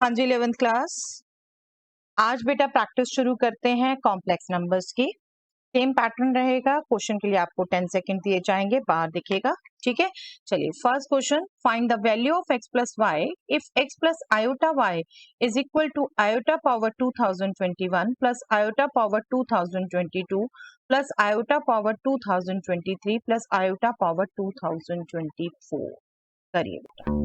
हाँ जी, 11th class. आज बेटा प्रैक्टिस शुरू करते हैं कॉम्प्लेक्स नंबर्स की। सेम पैटर्न रहेगा। क्वेश्चन के लिए आपको 10 सेकंड दिए जाएंगे, बाहर दिखेगा। ठीक है, चलिए first question, find the value of x plus y if x plus iota y is equal to iota power 2021 plus iota power 2022 plus iota power 2023 plus iota power 2024। करिए बेटा।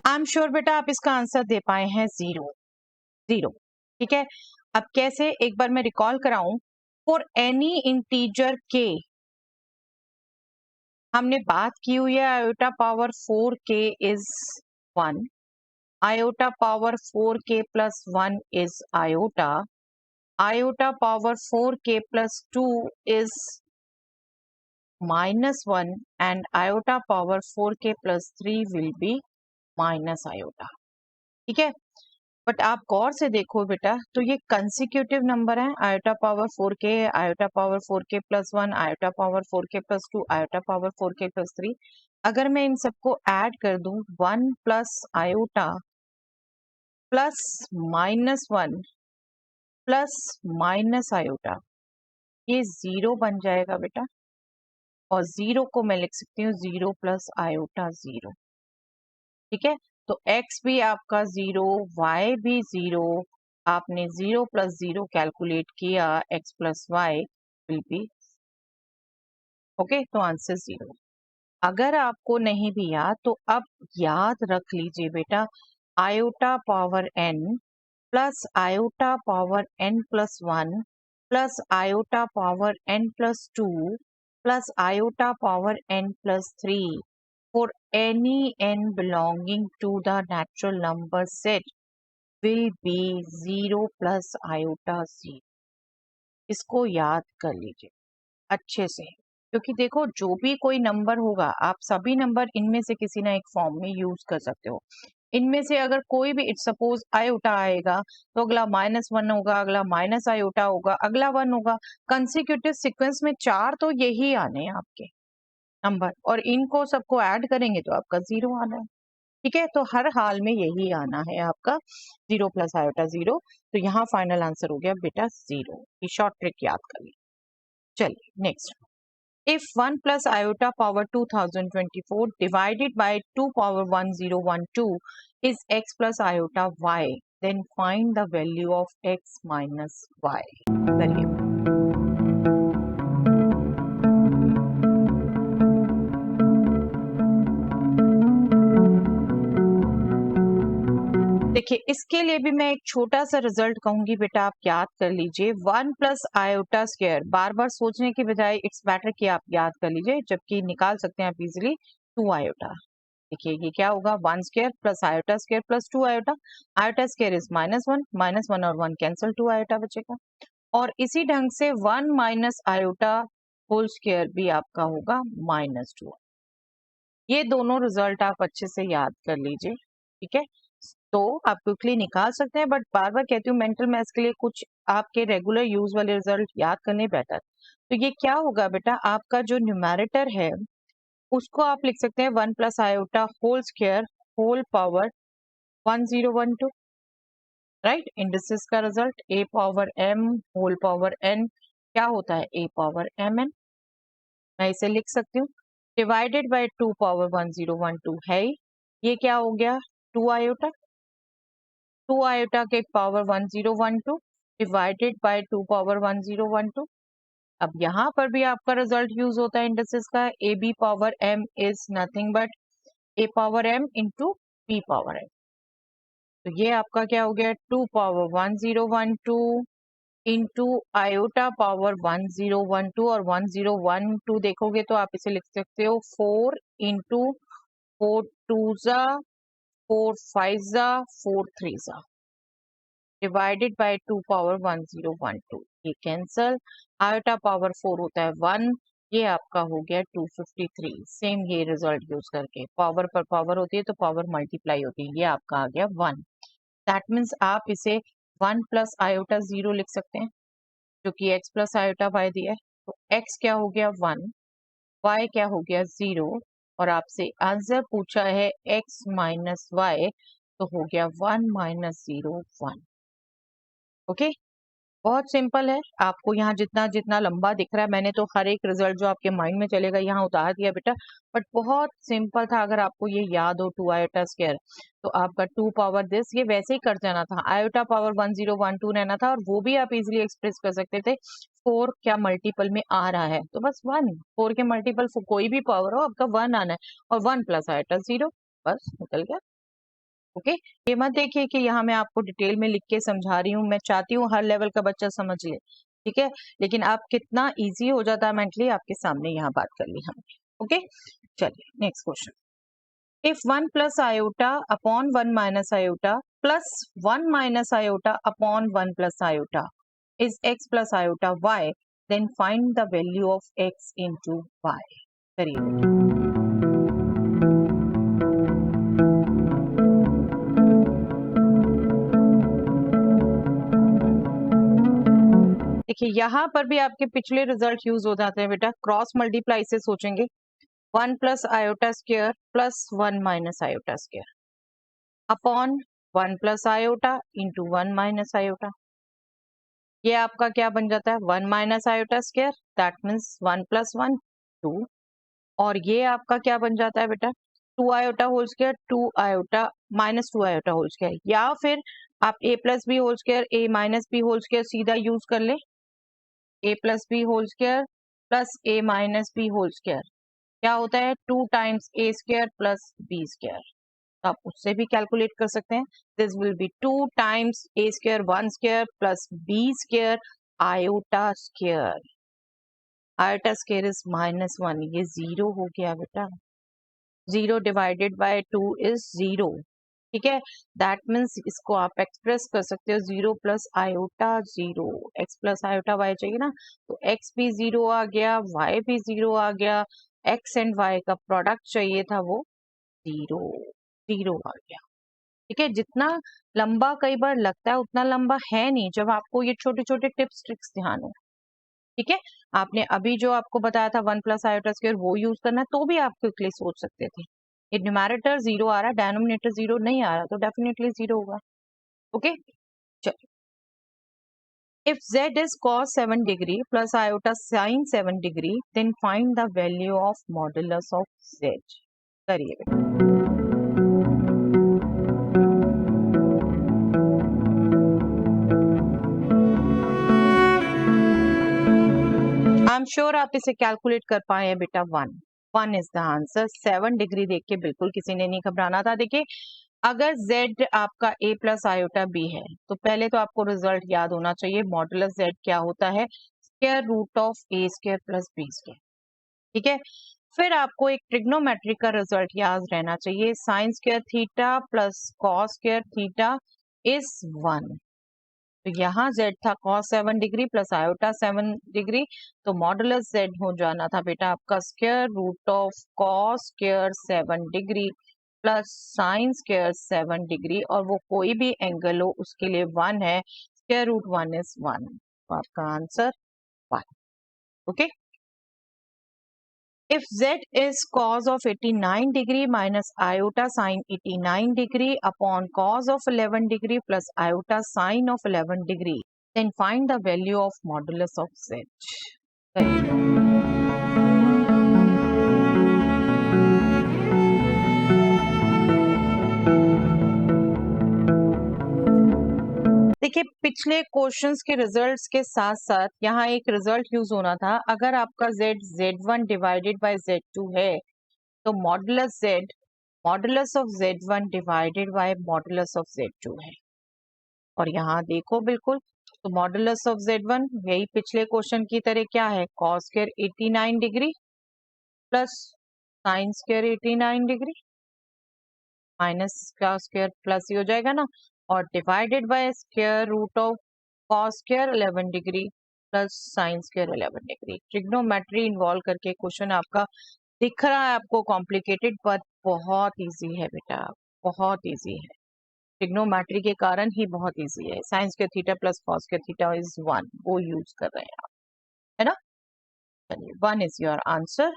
आई एम श्योर बेटा आप इसका answer दे पाए हैं zero. Zero, ठीक है। अब कैसे, एक बार मैं रिकॉल कराऊं। फॉर एनी इंटीजर के हमने बात की हुई है iota power 4k is 1, iota power 4k plus 1 is iota, iota power 4k plus 2 is -1 and iota power 4k plus 3 will be minus iota. ठीक है, बट आप गौर से देखो बेटा, तो ये कंसेक्यूटिव नंबर है। Iota power 4k, iota power 4k plus 1, iota power 4k plus 2, iota power 4k plus 3। अगर मैं इन सबको ऐड कर दूं, 1 plus iota plus -1 plus minus iota, ये जीरो बन जाएगा बेटा। और जीरो को मैं लिख सकती हूँ 0 प्लस आयोटा 0। ठीक है, तो x भी आपका 0, y भी 0। आपने 0 प्लस 0 कैलकुलेट किया, x plus y will be okay, तो आंसर 0। अगर आपको नहीं भी याद तो अब याद रख लीजिए बेटा, iota power n plus iota power n plus 1 plus iota power n plus 2 plus iota power n plus 3 for any n belonging to the natural number set will be 0 plus iota 0। इसको याद कर लीजिए अच्छे से, क्योंकि देखो जो भी कोई नंबर होगा, आप सभी नंबर इनमें से किसी ना एक फॉर्म में यूज कर सकते हो। इनमें से अगर कोई भी, इट सपोज आयोटा आएगा तो अगला -1 होगा, अगला माइनस आयोटा होगा, अगला 1 होगा। कंसेक्यूटिव सीक्वेंस में 4 तो यही आने हैं आपके नंबर, और इनको सबको ऐड करेंगे तो आपका 0 आना है। ठीक है, तो हर हाल में यही आना है आपका 0 प्लस आयोटा 0। तो यहाँ फाइनल आंसर हो गया बेटा 0। ये शॉर्ट ट्रिक याद कर ली। चलिए next, if 1 plus iota power 2024 divided by 2 power 1012 is x plus iota y, then find the value of x minus y। करिए। देखिए, इसके लिए भी मैं एक छोटा सा रिजल्ट कहूंगी बेटा, आप याद कर लीजिए। 1 प्लस आयोटा स्क्वायर, बार बार सोचने की बजाय इट्स बेटर कि आप याद कर लीजिए, जबकि निकाल सकते हैं आप इजिली 2 आयोटा। देखिए ये क्या होगा, 1 square plus iota square plus 2 iota. Iota square is -1 और 1 कैंसिल, 2 आयोटा बचेगा। और इसी ढंग से 1 माइनस आयोटा होल स्क्वायर भी आपका होगा -2। ये दोनों रिजल्ट आप अच्छे से याद कर लीजिए। ठीक है, तो आप क्विकली निकाल सकते हैं, बट बार बार कहती हूँ मेंटल मैथ्स के लिए कुछ आपके रेगुलर यूज वाले रिजल्ट याद करने बेटर। तो ये क्या होगा बेटा, आपका जो न्यूमैरेटर है उसको आप लिख सकते हैं 1 plus iota whole square whole power 1012। Right, indices का result a power m whole power n क्या होता है, a पावर mn। मैं इसे लिख सकती हूँ डिवाइडेड बाय 2 पावर 1012 है। ये क्या हो गया, 2 आयोटा। 2 आयोटा के पावर 1012 डिवाइडेड बाय 2 पावर 1012। अब यहाँ पर भी आपका रिजल्ट यूज होता है इंडिसेस का, a b power m is nothing but a power m into b power m। तो ये आपका क्या हो गया, 2 पावर 1012 इंटू आयोटा पावर 1012, और 1012 देखोगे तो आप इसे लिख सकते हो 4 इंटू 4 टू ज़ा 4 5 ज़ा 4 3 ज़ा डिवाइडेड बाय 2 पावर 1012। ये कैंसल, आयोटा पावर 4 होता है 1, ये आपका हो गया 253। सेम ये रिजल्ट यूज करके, पावर पर पावर होती है तो पावर मल्टीप्लाई होती है, ये आपका आ गया 1। दैट मीन्स आप इसे 1 प्लस आयोटा 0 लिख सकते हैं, जो कि x प्लस आयोटा वाई दिया है, तो x क्या हो गया 1, y क्या हो गया 0, और आपसे आंसर पूछा है x माइनस वाई, तो हो गया 1 माइनस 0 1। ओके, बहुत सिंपल है। आपको यहाँ जितना जितना लंबा दिख रहा है, मैंने तो हर एक रिजल्ट जो आपके माइंड में चलेगा यहाँ उतार दिया बेटा, बट बहुत सिंपल था। अगर आपको ये याद हो 2 आयोटा स्क्वायर, तो आपका 2 पावर दिस ये वैसे ही कर जाना था, आयोटा पावर 1012 रहना था, और वो भी आप इजीली एक्सप्रेस कर सकते थे 4 क्या मल्टीपल में आ रहा है, तो बस 1, 4 के मल्टीपल कोई भी पावर हो आपका 1 आना है, और 1 प्लस आयोटा 0, बस निकल गया। ओके, ये मत देखिए कि यहाँ मैं आपको डिटेल में लिख के समझा रही हूँ, मैं चाहती हूँ हर लेवल का बच्चा समझ ले, ठीक है, लेकिन आप कितना इजी हो जाता है मेंटली आपके सामने यहाँ बात कर ली हमने। ओके, चलिए next question. If 1 plus iota upon 1 minus iota plus 1 minus iota upon 1 plus iota is x plus iota y, then find the value of x into y। करिए, देखिए यहाँ पर भी आपके पिछले रिजल्ट यूज हो जाते हैं बेटा, क्रॉस मल्टीप्लाई से सोचेंगे, 1 plus iota square plus 1 minus iota square upon 1 plus iota into 1 minus iota, ये आपका क्या बन जाता है 1 minus iota square, that means 1 plus 1 2, और ये आपका क्या बन जाता है बेटा 2 iota whole square 2 iota minus 2 iota whole square, या फिर आप a plus b whole square a minus b whole square सीधा यूज कर ले, a plus b whole square plus a minus b whole square क्या होता है 2 times a square plus b square, तो आप उससे भी कैलकुलेट कर सकते हैं। This will be 2 times a square 1 square plus b square iota square, iota square is -1, ये 0 हो गया बेटा, 0 डिवाइडेड बाय 2 इज 0, ठीक है, दैट मीन्स इसको आप एक्सप्रेस कर सकते हो 0 plus iota 0, x plus iota y चाहिए ना, तो x भी 0 आ गया, y भी 0 आ गया, x एंड y का प्रोडक्ट चाहिए था वो 0 0 आ गया, ठीक है। जितना लंबा कई बार लगता है उतना लंबा है नहीं, जब आपको ये छोटे छोटे टिप्स ट्रिक्स ध्यान हो, ठीक है। आपने अभी जो आपको बताया था 1 प्लस आयोटा स्क्वायर वो यूज करना है, तो भी आप क्विकली सोच सकते थे। ये न्यूमैरेटर 0 आ रहा है, डेनोमिनेटर 0 नहीं आ रहा, तो डेफिनेटली 0 होगा। ओके, चलिए, if z is cos 7 degree plus iota sin 7 degree, then find the value of modulus of z। करिए बेटा, आई एम श्योर आप इसे कैलकुलेट कर पाए हैं बेटा, 1 इज द आंसर। 7 डिग्री देख के बिल्कुल किसी ने नहीं घबराना था। देखिए, अगर z आपका a प्लस आयोटा b है, तो पहले तो आपको रिजल्ट याद होना चाहिए, मॉडुलस z क्या होता है, square root of a square plus b square, ठीक है। फिर आपको एक ट्रिग्नोमेट्री का रिजल्ट याद रहना चाहिए, sine square theta plus cos square theta is 1, तो यहाँ z था cos 7 degree plus iota 7 degree, तो मॉडुलस z हो जाना था बेटा आपका square root of cos square 7 degree plus sine square 7 degree, और वो कोई भी एंगल हो उसके लिए 1 है, स्क्वायर रूट 1 इज 1, तो आपका answer 1। Okay, if z is cos of 89 degree minus iota sin 89 degree upon cos of 11 degree plus iota sin of 11 degree, then find the value of modulus of z। देखिए, पिछले questions के results के साथ साथ यहाँ एक result use होना था, अगर आपका z z1 divided by z2 है, तो modulus z modulus of z1 divided by modulus of z2 है, और यहाँ देखो बिल्कुल, तो मॉडुलस ऑफ z1 यही पिछले क्वेश्चन की तरह क्या है, cos square 89 degree plus sine square 89 degree minus का स्क्वायर प्लस ही हो जाएगा ना, और divided by square root of cos square 11 degree plus sine square 11 degree. Trigonometry involve करके क्वेश्चन आपका दिख रहा है आपको कॉम्प्लिकेटेड, बट बहुत इजी है बेटा, बहुत इजी है। ट्रिग्नोमेट्री के कारण ही बहुत इजी है। Sign square theta plus cos square theta is 1, वो यूज कर रहे हैं आप, है ना। चलिए 1 इज योर आंसर।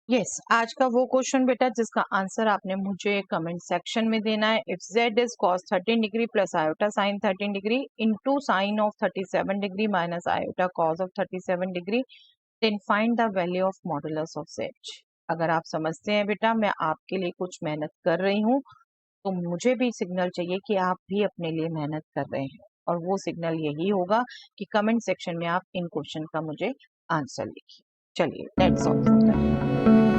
यस, आज का वो क्वेश्चन बेटा जिसका आंसर आपने मुझे कमेंट सेक्शन में देना है। If z is cos 13 degree plus iota sine 13 degree into sine of 37 degree minus iota cos of 37 degree, then find the value of modulus of z। अगर आप समझते हैं बेटा मैं आपके लिए कुछ मेहनत कर रही हूँ, तो मुझे भी सिग्नल चाहिए कि आप भी अपने लिए मेहनत कर रहे हैं, और वो सिग्नल यही होगा कि कमेंट सेक्शन में आप इन क्वेश्चन का मुझे आंसर लिखिए। चलिए लेट्स सॉल्व फॉर दैट।